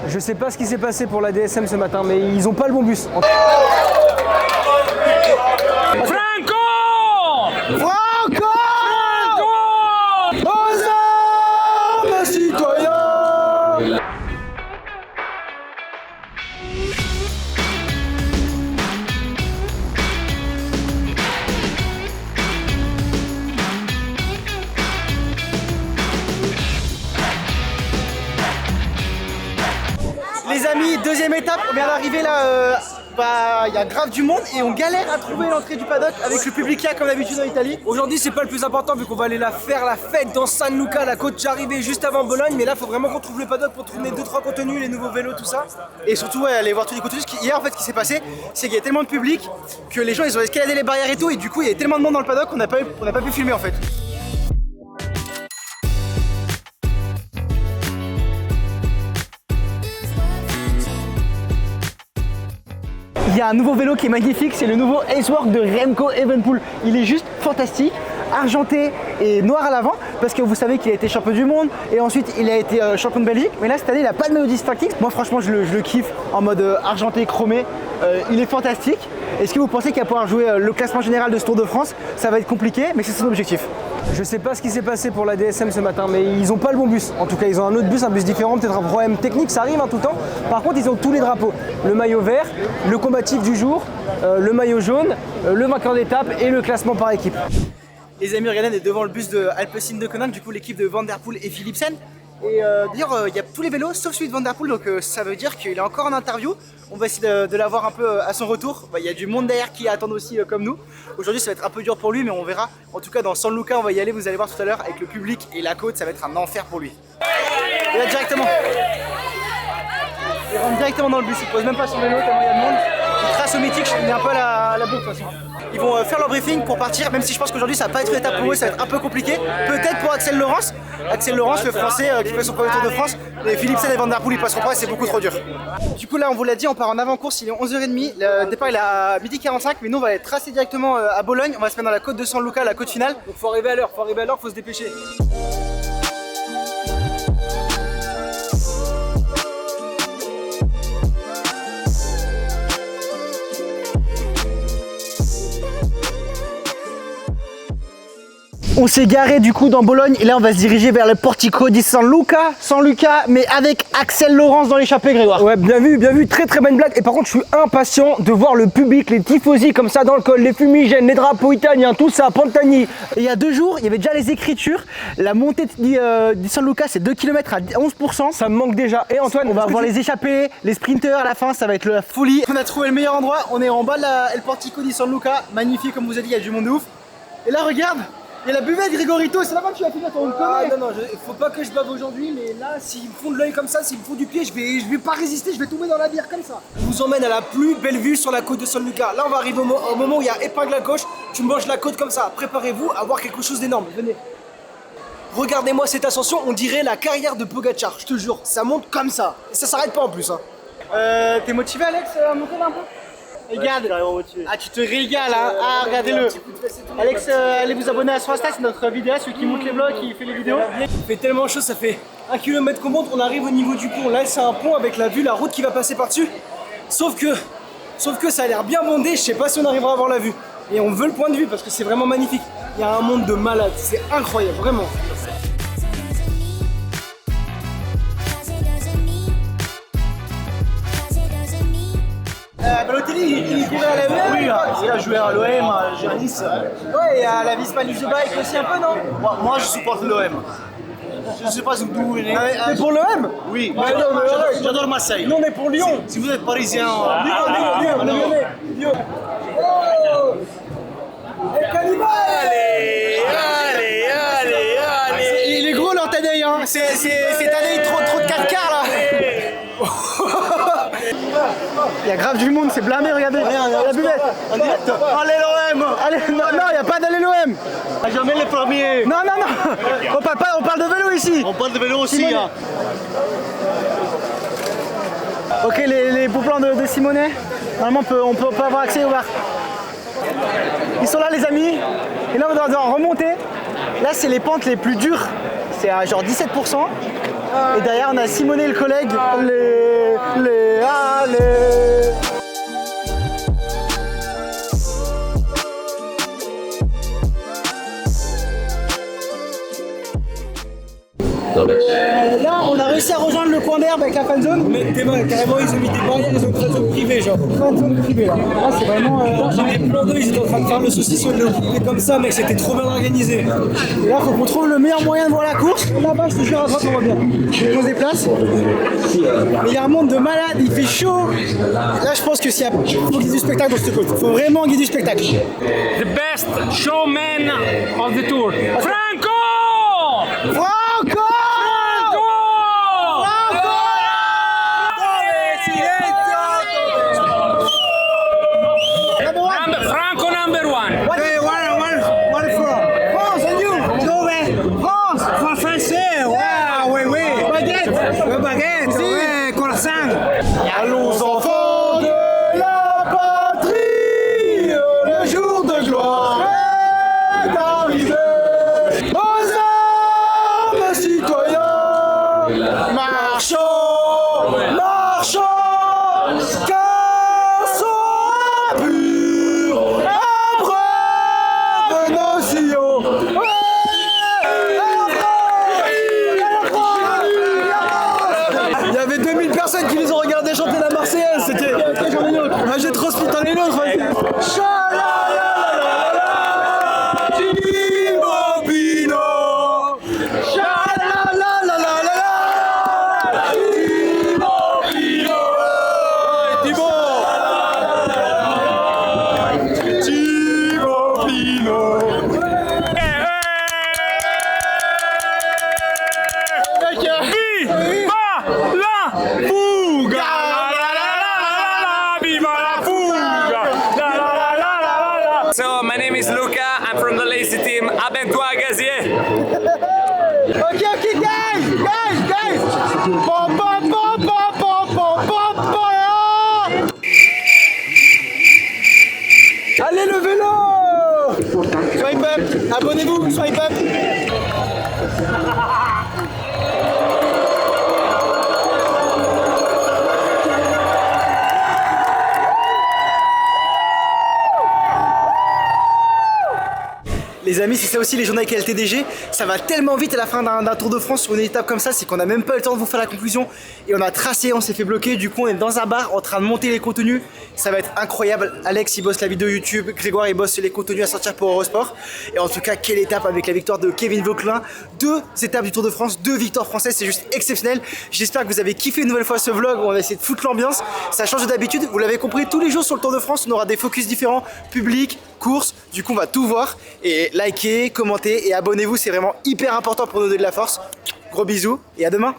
Je sais pas ce qui s'est passé pour la DSM ce matin, mais ils ont pas le bon bus. Franco! Franco! Aux armes, citoyens! Les amis, deuxième étape, on vient d'arriver là, il y a grave du monde et on galère à trouver l'entrée du paddock avec le public qu'il y a comme d'habitude en Italie. Aujourd'hui c'est pas le plus important vu qu'on va aller faire la fête dans San Luca, la côte j'arrivais juste avant Bologne, mais là faut vraiment qu'on trouve le paddock pour trouver 2-3 contenus, les nouveaux vélos, tout ça. Et surtout ouais, aller voir tous les contenus. Hier en fait ce qui s'est passé, c'est qu'il y a tellement de public que les gens ils ont escaladé les barrières et tout, et du coup il y a tellement de monde dans le paddock qu'on n'a pas pu filmer en fait. Il y a un nouveau vélo qui est magnifique, c'est le nouveau Acework de Remco Evenepoel. Il est juste fantastique, argenté et noir à l'avant, parce que vous savez qu'il a été champion du monde et ensuite il a été champion de Belgique. Mais là cette année il n'a pas de maillot distinctif. Moi franchement je le kiffe en mode argenté chromé, il est fantastique. Est-ce que vous pensez qu'il va pouvoir jouer le classement général de ce Tour de France? Ça va être compliqué, mais c'est son objectif. Je sais pas ce qui s'est passé pour la DSM ce matin, mais ils ont pas le bon bus. En tout cas, ils ont un autre bus, un bus différent, peut-être un problème technique, ça arrive tout le temps. Par contre, ils ont tous les drapeaux. Le maillot vert, le combatif du jour, le maillot jaune, le vainqueur d'étape et le classement par équipe. Les amis, regardez, on est devant le bus de Alpecin de Conan, du coup l'équipe de Van Der Poel et Philipsen. Et d'ailleurs, il y a tous les vélos sauf celui de Van Der Poel, donc ça veut dire qu'il est encore en interview. On va essayer de l'avoir un peu à son retour. Il y a du monde derrière qui attend aussi comme nous. Aujourd'hui, ça va être un peu dur pour lui, mais on verra. En tout cas, dans San Luca, on va y aller, vous allez voir tout à l'heure, avec le public et la côte, ça va être un enfer pour lui. Et là, directement. Il rentre directement dans le bus, il pose même pas son vélo tellement il y a de monde. Il trace au mythique, il est un peu à la bourre de toute façon. Ils vont faire leur briefing pour partir, même si je pense qu'aujourd'hui ça va pas être une étape pour eux, ça va être un peu compliqué. Peut-être pour Axel Laurence. Axel Laurence, le français qui fait son premier Tour de France. Les Philipsen et Van Der Poel ils passeront pas, c'est beaucoup trop dur. Du coup là on vous l'a dit, on part en avant-course, il est 11h30. Le départ il est à 12h45, mais nous on va aller tracer directement à Bologne. On va se mettre dans la côte de San Luca, la côte finale. Donc faut arriver à l'heure, faut se dépêcher. On s'est garé du coup dans Bologne et là on va se diriger vers le portico di San Luca, mais avec Axel Laurence dans l'échappée, Grégoire. Ouais, bien vu, très bonne blague. Et par contre je suis impatient de voir le public, les tifosi comme ça dans le col, les fumigènes, les drapeaux italiens, tout ça, Pantani. Et il y a 2 jours, il y avait déjà les écritures, la montée di San Luca c'est 2 km à 11%, ça me manque déjà. Et Antoine, on va voir les échappées, les sprinters à la fin, ça va être la folie. On a trouvé le meilleur endroit, on est en bas de le portico di San Luca, magnifique comme vous avez dit, il y a du monde de ouf. Et là regarde, il y a la buvette Grigorito, c'est là-bas que tu vas finir ton connerie. Non, faut pas que je bave aujourd'hui, mais là, s'ils me font de l'œil comme ça, s'ils me font du pied, je vais pas résister, je vais tomber dans la bière comme ça. Je vous emmène à la plus belle vue sur la côte de San Luca. Là, on va arriver au moment où il y a épingle à gauche, tu manges la côte comme ça. Préparez-vous à voir quelque chose d'énorme, venez. Regardez-moi cette ascension, on dirait la carrière de Pogacar, je te jure, ça monte comme ça. Et ça s'arrête pas en plus. Hein. T'es motivé Alex à monter là un peu? Regarde, ah tu te régales hein, ah regardez-le. Alex, allez vous abonner à son Insta, c'est notre vidéaste, celui qui monte les blogs, qui fait les vidéos. Il fait tellement chaud, ça fait 1 km qu'on monte, on arrive au niveau du pont. Là c'est un pont avec la vue, la route qui va passer par-dessus. Sauf que ça a l'air bien bondé, je sais pas si on arrivera à avoir la vue. Et on veut le point de vue parce que c'est vraiment magnifique. Il y a un monde de malades, c'est incroyable, vraiment. Balotelli, il courait à la l'OM. Oui, il a joué à l'OM, à Nice. Ouais, et à la Visma Lease Bike aussi un peu, non? Moi, je supporte l'OM. Je ne sais pas d'où il est. T'es pour l'OM? Oui, j'adore Marseille. Nous, on est pour Lyon. Si vous êtes parisien, Lyon. Oh! Et Cannibal! Allez. Il est gros leur Tadei, hein. C'est Tadei trop de 4 quarts là. Il y a grave du monde, c'est blindé, regardez. La buvette. En direct. Allez l'OM. Allez, non, il n'y a pas d'aller l'OM. Jamais les premiers. Non. On parle de vélo ici. On parle de vélo aussi. Hein. Ok, les bons plans de Simonet. Normalement, on peut avoir accès au bar. Ils sont là, les amis. Et là, on va devoir remonter. Là, c'est les pentes les plus dures. C'est à genre 17%. Et derrière, on a Simonet, le collègue. Là, on a réussi à rejoindre le coin d'herbe avec la fan zone. Mais carrément, ils ont mis des barrières, ils ont une zone privée, genre. Fan zone privée là. Là, c'est vraiment. J'ai des plans d'eux, ils étaient en train de faire le saucisson, ils l'ont coupé comme ça, mec, c'était trop bien organisé. Et là, faut qu'on trouve le meilleur moyen de voir la course. Là-bas, je te jure, à droite, on voit bien. On se déplace. Mais il y a un monde de malades, il fait chaud. Là, je pense que s'il y a. Faut qu'il y ait du spectacle dans cette course. Faut vraiment qu'il y ait du spectacle. The best showman of the tour. Franco! Franco! Franco number one. Hey, one from? France, and you? No way. France, français, ouais, oui. Baguette, ouais, croissant. Allons enfants de la patrie, le jour de gloire est arrivé. Aux armes citoyens, marchons, marchons, cassons impurs, abreuve nos sillons. Il y avait 2000 personnes qui les ont regardés chanter la Marseillaise, c'était... Ah, j'ai trop speed, t'en es une autre, vas-y. Tibobino, Tibobino, Tibobino. Viva la fuga! Viva la fuga! So my name is Luca, I'm from the Lazy team. Abends-toi Gazier. Ok, guys! Pom, pom, pom, pom, pom, pom, pom, pom. Allez, le vélo! Swipe up, abonnez-vous, swipe up. Les amis, c'est ça aussi les journées avec LTDG, ça va tellement vite à la fin d'un Tour de France sur une étape comme ça, c'est qu'on a même pas eu le temps de vous faire la conclusion et on a tracé, on s'est fait bloquer, du coup on est dans un bar en train de monter les contenus, ça va être incroyable. Alex il bosse la vidéo YouTube, Grégoire il bosse les contenus à sortir pour Eurosport et en tout cas quelle étape avec la victoire de Kevin Vauquelin, 2 étapes du Tour de France, 2 victoires françaises, c'est juste exceptionnel. J'espère que vous avez kiffé une nouvelle fois ce vlog où on a essayé de foutre l'ambiance, ça change d'habitude, vous l'avez compris, tous les jours sur le Tour de France on aura des focus différents, public, course, du coup on va tout voir et likez, commentez et abonnez-vous, c'est vraiment hyper important pour nous donner de la force. Gros bisous et à demain.